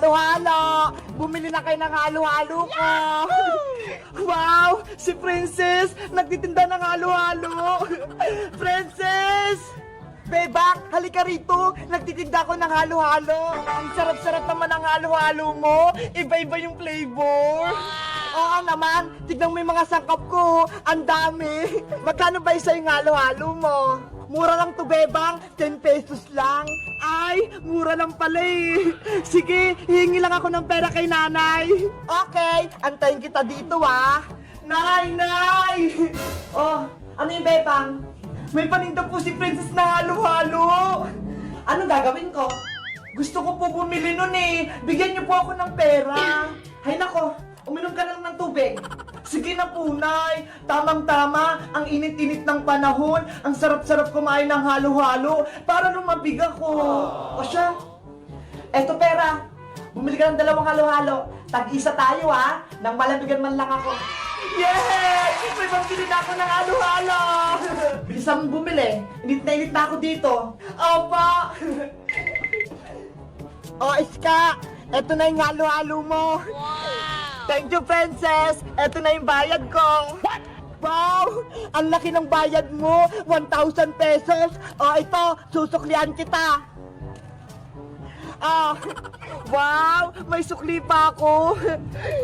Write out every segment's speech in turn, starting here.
halo-halo! Bumili na kayo ng halo-halo ko! Wow! Si Princess! Nagtitinda ng halo-halo! Princess! Bebang, halika rito! Nagtitinda ko ng halo-halo! Ang sarap-sarap naman ng halo-halo mo! Iba-iba yung flavor! Oo naman! Tignan mo yung mga sangkap ko! Ang dami! Magkano ba isa yung halo-halo mo? Mura lang to, Bebang. 10 pesos lang. Ay, mura lang pala eh. Sige, hihingi lang ako ng pera kay nanay. Okay, antayin kita dito ah. Nay! Oh, ano yung Bebang? May paninda po si Princess na halo-halo. Anong gagawin ko? Gusto ko po bumili nun eh. Bigyan niyo po ako ng pera. Hay nako, uminom ka na lang ng tubig. Sige na po, Nay. Tamang-tama, ang init-init ng panahon, ang sarap-sarap kumain ng halo-halo para lumabig ako. O siya, eto pera. Bumili ka ng 2 halo-halo. Tag-isa tayo ha, nang malamigan man lang ako. Yay! May pambili na ako ng halo-halo! Bilisan mong bumili. Init na ako dito. Opo! O, Iska, eto na yung halo-halo mo. Thank you, Princess! Eto na yung bayad ko! What? Wow! Ang laki ng bayad mo! 1,000 pesos! O ito, susuklian kita! Wow! May sukli pa ako!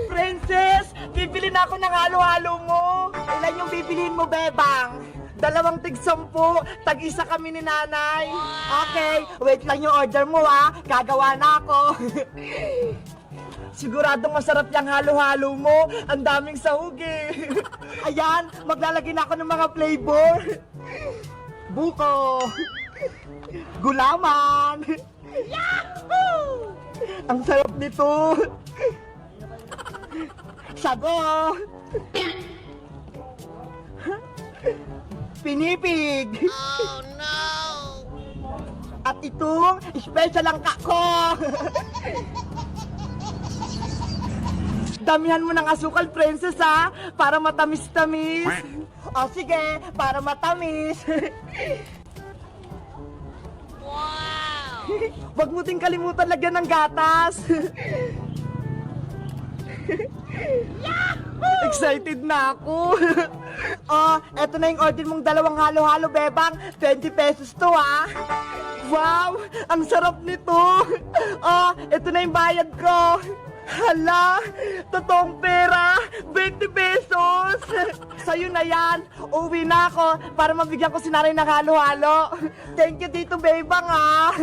Princess! Bibili na ako ng halo-halo mo! Ilan yung bibiliin mo, Bebang? 2 tig-10, tag-isa kami ni nanay! Okay, wait lang yung order mo ha! Gagawa na ako! Siguradong masarap yung halo-halo mo. Ang daming sahog eh. Ayan, maglalagay na ako ng mga flavor. Buko. Gulaman. Yahoo! Ang sarap nito. Sago. Pinipig. Oh no! At itong special ang kako. Damihan mo ng asukal, Princess, ha? Para matamis-tamis. O, sige, para matamis. Wow! Wag mo ting kalimutan lagyan ng gatas. Excited na ako. Eto na yung order mong 2 halo-halo, Bebang. 20 pesos to, ha? Wow! Ang sarap nito. Eto na yung bayad ko. Hala! Totoong pera! 20 pesos! Sa'yo na yan! Uwi na ako para mabigyan ko si nanay ng halo-halo! Thank you dito, Bebang, ha!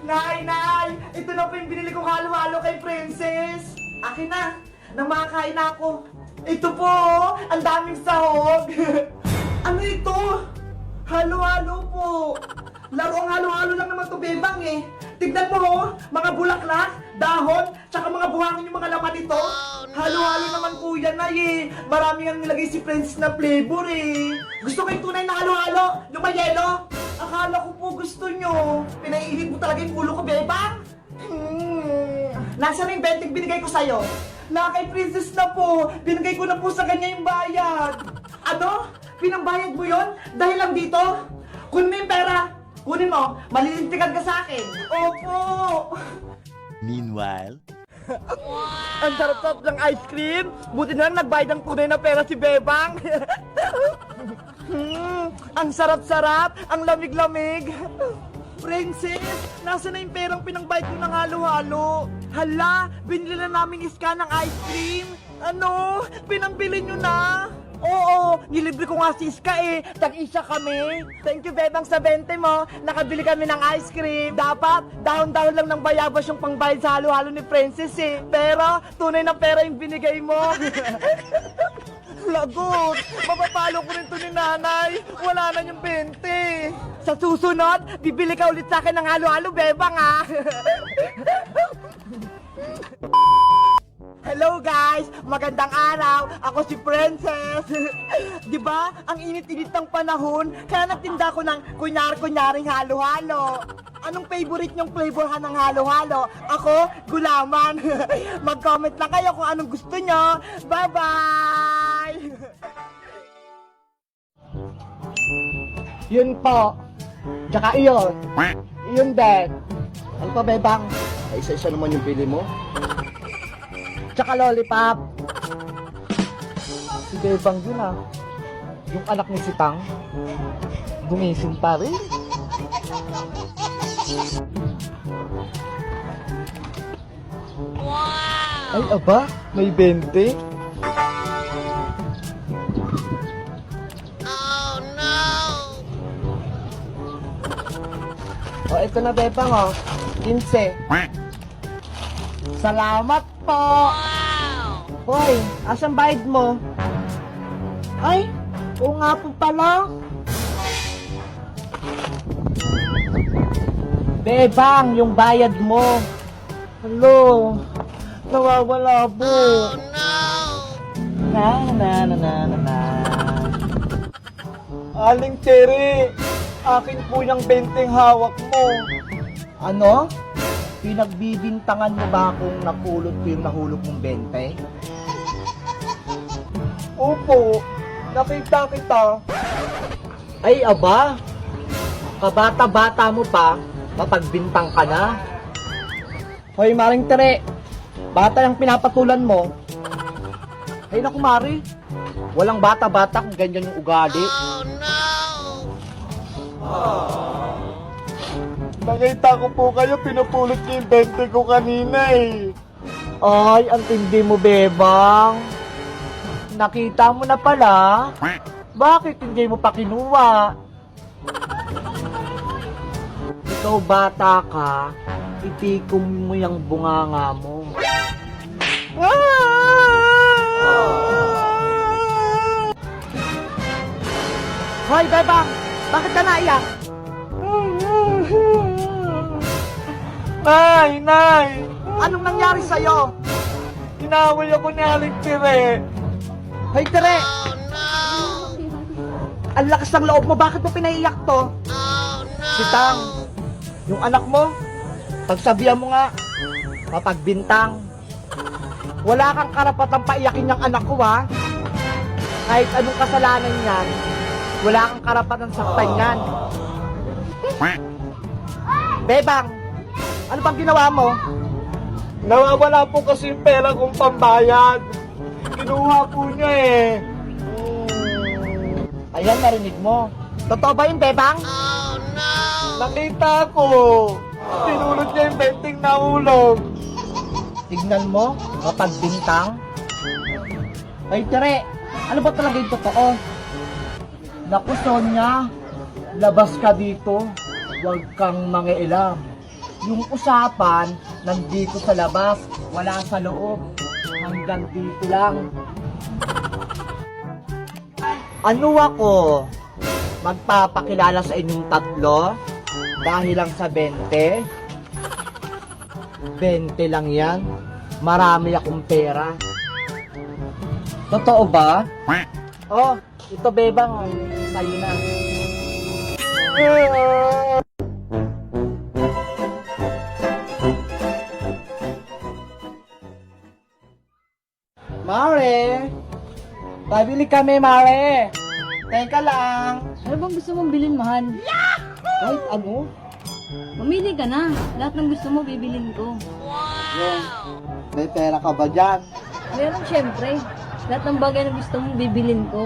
Nay! Ito na po yung binili kong halo-halo kay Princess! Akin na! Nang makakain na ako! Ito po! Ang daming sahog! Ano ito? Halo-halo po! Larong halo-halo lang naman to, Bebang eh! Tignan mo, mga bulaklak, dahon, tsaka mga buhangin yung mga laman nito. Halo-halo naman po yan, Nay eh. Maraming ang nilagay si Princess na flavor eh. Gusto ko yung tunay na halo-halo, yung may yelo. Akala ko po gusto nyo. Pinaiinit mo talaga yung ulo ko, Bebang. Nasaan na yung 20 binigay ko sa'yo? Na kay Princess na po. Binigay ko na po sa kanya yung bayad. Ano? Pinambayad mo yon? Dahil lang dito? Kunin mo yung pera. Kunin mo, malilintikan ka sa akin. Opo! Meanwhile... Ang sarap-sarap ng ice cream. Buti na lang nagbayad ng tunay na pera si Bebang. Ang sarap-sarap, ang lamig-lamig. Princess, nasa na yung perang pinangbayad ko ng halo-halo? Hala, binili na namin Iska ng ice cream. Ano? Pinambili nyo na? Oo, nilibre ko nga si Iska eh. Tag-isa kami. Thank you, Bebang, sa 20 mo. Nakabili kami ng ice cream. Dapat, dahon-dahon lang ng bayabas yung pangbayad sa halo-halo ni Princess eh. Pero, tunay na pera yung binigay mo. Lagot! Mapapalo ko rin to ni nanay. Wala na yung 20. Sa susunod, bibili ka ulit sa akin ng halo-halo, Bebang, ha? Hello guys! Magandang araw! Ako si Princess! Di ba? Ang init-init ng panahon, kaya nagtinda ko ng kunyari-kunyaring halo-halo. Anong favorite nyong flavorhan ng halo-halo? Ako, gulaman. Mag-comment lang kayo kung anong gusto nyo. Bye-bye! Yun po. Tsaka iyon. Yun din. Ano pa, Bebang? Ay, isa-isa naman yung pili mo. Tsaka lollipop. Si Bebang yun ah. Yung anak ni si Tang. Gumising pa rin. Wow! Ay, aba, may 20. Oh, no! O, ito na, Bebang, oh. 15. Salamat po! Wow! Hoy, asan bayad mo? Ay, oo nga po pala. Bebang, yung bayad mo. Hello, nawawala po. Oh, no! Na. Aling Cherry, akin po yung 20 hawak mo. Ano? Pinagbibintangan mo ba akong napulot ko yung nahulog mong 20? Opo, nakita kita. Ay, aba. Kabata-bata mo pa, mapagbintang ka na. Hoy, Maring Tere, bata yung pinapatulan mo. Ay, naku, Mari. Walang bata-bata kung ganyan yung ugali. Oh, no! Nakita ko po kayo, pinupulot niyo yung 20 ko kanina eh. Ay, ang tindi mo, Bebang. Nakita mo na pala. Bakit hindi mo pa kinuha? Ikaw bata ka, itikom mo yung bunganga mo. Hoy, Bebang! Bakit ka naiyak? Nay! Anong nangyari sa'yo? Inaway ako ni Aling Tere. Hoy, Tere! Oh, no! Ang lakas ng loob mo, bakit mo pinaiyak to? Oh, no! Si Tang, yung anak mo, pagsabihan mo nga, mapagbintang. Wala kang karapatang paiyakin yung anak ko, ha? Kahit anong kasalanan niyan, wala kang karapatang saktan yan. Bebang, ano bang ginawa mo? Nawawala po kasi yung pera kong pambayad. Kinuha po niya eh. Ayan, narinig mo. Totoo ba yung Bebang? Oh, no! Nakita ko. Tinulot niya yung 20 nahulog. Tignan mo, mapagbintang. Ay, Tere, ano ba talaga yung totoo? Naku, Sonia, labas ka dito. Huwag kang mangialam. Yung usapan, nandito sa labas, wala sa loob. Hanggang dito lang. Ano ako? Magpapakilala sa inyong tatlo? Dahil lang sa 20? 20 lang yan. Marami akong pera. Totoo ba? Oh, ito Bebang. Sa'yo na. Mare! Pabili kami, Mare! Teka lang! Ano bang gusto mong bilhin, mahal? Kahit ano? Mamili ka na. Lahat ng gusto mo, bibilin ko. Yung, may pera ka ba dyan? Meron syempre. Lahat ng bagay na gusto mong bibilin ko.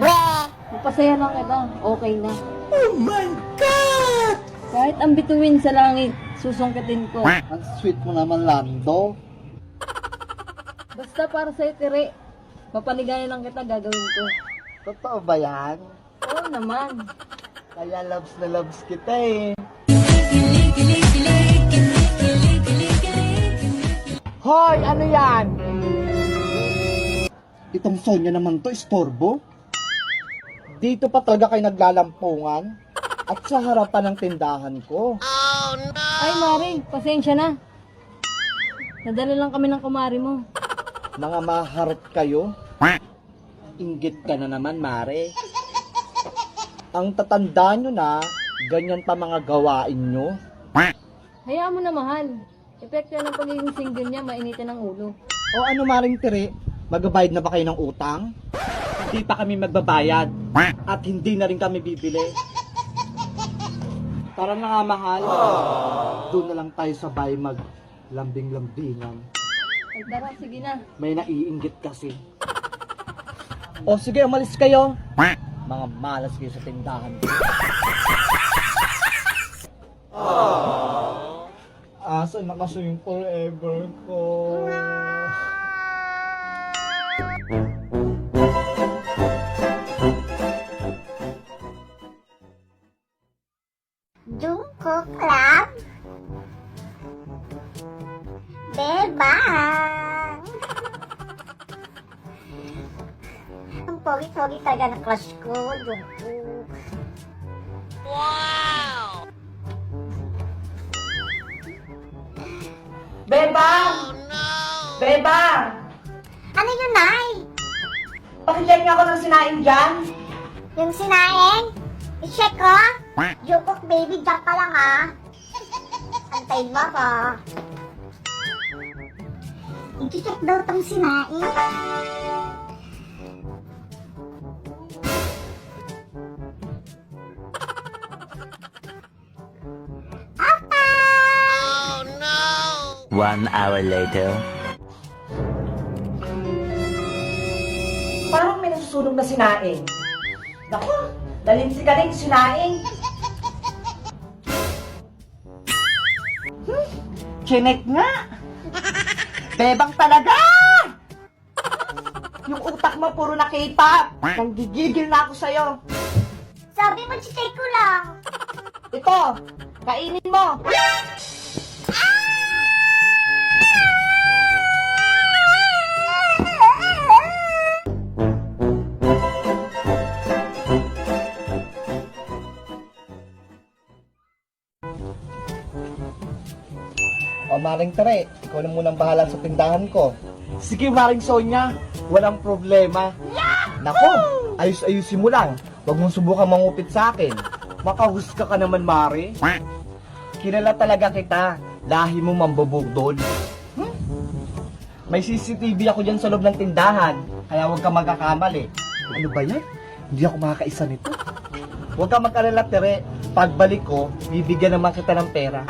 Magpasaya lang kita. Okay na. Oh my God! Kahit ang bituin sa langit, susungkitin ko. Ang sweet mo naman, Lando. Basta para sa'yo, Tere. Papaligayan lang kita, gagawin ko. Totoo ba yan? Oo naman. Kaya loves na loves kita eh. Hoy! Ano yan? Itong Sonya naman to, istorbo. Dito pa talaga kayo naglalampungan at sa harapan ng tindahan ko. Ay, Mari, pasensya na. Nadala lang kami ng kumari mo. Mga maharap kayo. Inggit ka na naman, Mare. Ang tatanda nyo na, ganyan pa mga gawain nyo. Hayaan mo na, mahal. Epekto ng pagiging single niya, mainitin ang ulo. O ano, Maring Tere? Magbabayad na ba kayo ng utang? Hindi pa kami magbabayad. At hindi na rin kami bibili. Tara na nga, mahal. Doon na lang tayo sa bahay Lambing-lambingan. Ay, tara, sige na. May naiinggit kasi. O sige, umalis kayo. Mga malas kayo sa tindahan. Asa na kasi yung forever ko? Jungkook Club. Bebang. Ang pogi-pogi talaga ng crush ko, Jungkook. Bebang! Bebang! Ano yun, Nay? Pakilyan nga ako ng sinaing dyan. Yung sinaing? I-check ko? Jungkook baby, dyan ka lang ah. Antayin mo ko. I-check daw tong sinaing. Apa! 1 hour later. Parang may nasusunog na sinaing. Naku, dalinsi ka rin sinaing. Chinek nga. Bebang talaga! Yung utak mo puro na K-pop. Nanggigigil na ako sa'yo. Sabi mo, check ko lang. Ito, kainin mo. O Maring Tere, ikaw na munang bahala sa tindahan ko. Sige Maring Sonia, walang problema. Nako, ayos-ayusin mo lang. Huwag mong subukan mangupit sa akin. Makahusga ka naman, Mari. Kilala talaga kita. Lahi mo mambubugdol. May CCTV ako dyan sa loob ng tindahan. Kaya huwag ka magkakamali. Ano ba yan? Hindi ako makakaisa nito. Huwag ka mag-alala, Tere. Pagbalik ko, bibigyan naman kita ng pera.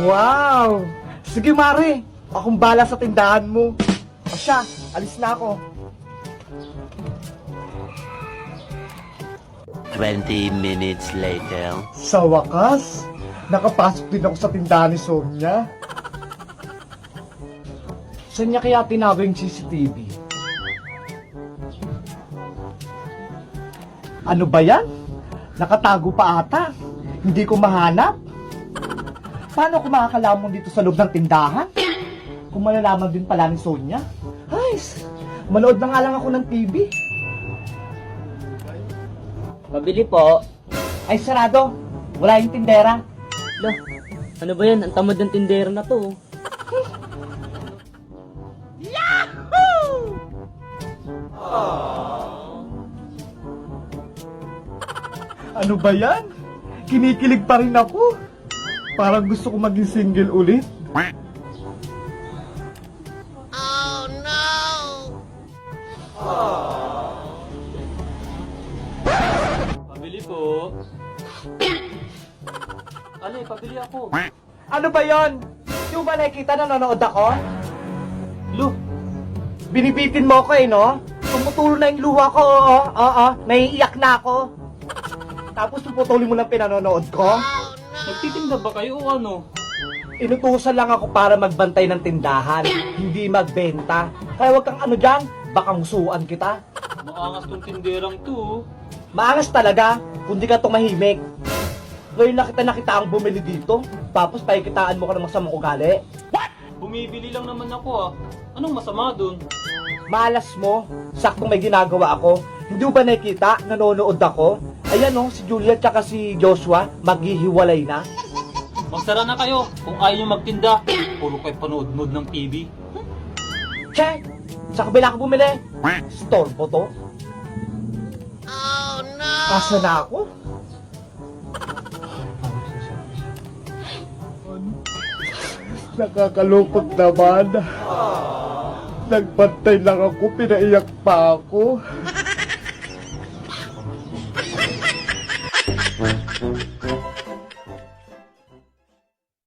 Wow! Sige, Mari. Akong bala sa tindahan mo. O siya, alis na ako. 20 minutes later. Sa wakas, nakapasok din ako sa tindahan ni Sonia. Saan niya kaya tinago yung CCTV? Ano ba yan? Nakatago pa ata. Hindi ko mahanap. Paano ko makakalamon dito sa loob ng tindahan? Kung malalaman din pala ni Sonia. Ay, manood na nga lang ako ng TV. Pabili po. Ay, sarado. Wala yung tindera. Lo, ano ba yan? Ang tamad ng tindero na to. Ano ba yan? Kinikilig pa rin ako. Parang gusto ko maging single ulit. Pabili po. Ale, pabili ako. Ano ba yon? Yung ba nakikita nanonood ako? Lo, Binibitin mo ko no? Tumutulo na yung luha ko, oo. Naiiyak na ako. Tapos puputulin mo ng pinanonood ko? nagtitinda ba kayo o ano? Inutusan lang ako para magbantay ng tindahan, hindi magbenta. Kaya wag kang ano dyan, baka ngusuan kita. Maangas tong tinderang to. Maangas talaga, kundi ka tumahimik. Ngayon nakita ang bumili dito, tapos pakikitaan mo ka ng masamang ugali. Bumibili lang naman ako ah. Anong masama dun? Malas mo, saktong may ginagawa ako. Hindi mo ba nakikita, nanonood ako? Ayan si Julia tsaka si Joshua, maghihiwalay na. Magsara na kayo kung ayaw nyo magtinda. Puro kayo panood-nood ng TV. Che, sa kabila ka bumili. Storbo to. Oh no! Asa na ako? Nakakalungkot naman. Nagbantay lang ako, pinaiyak pa ako.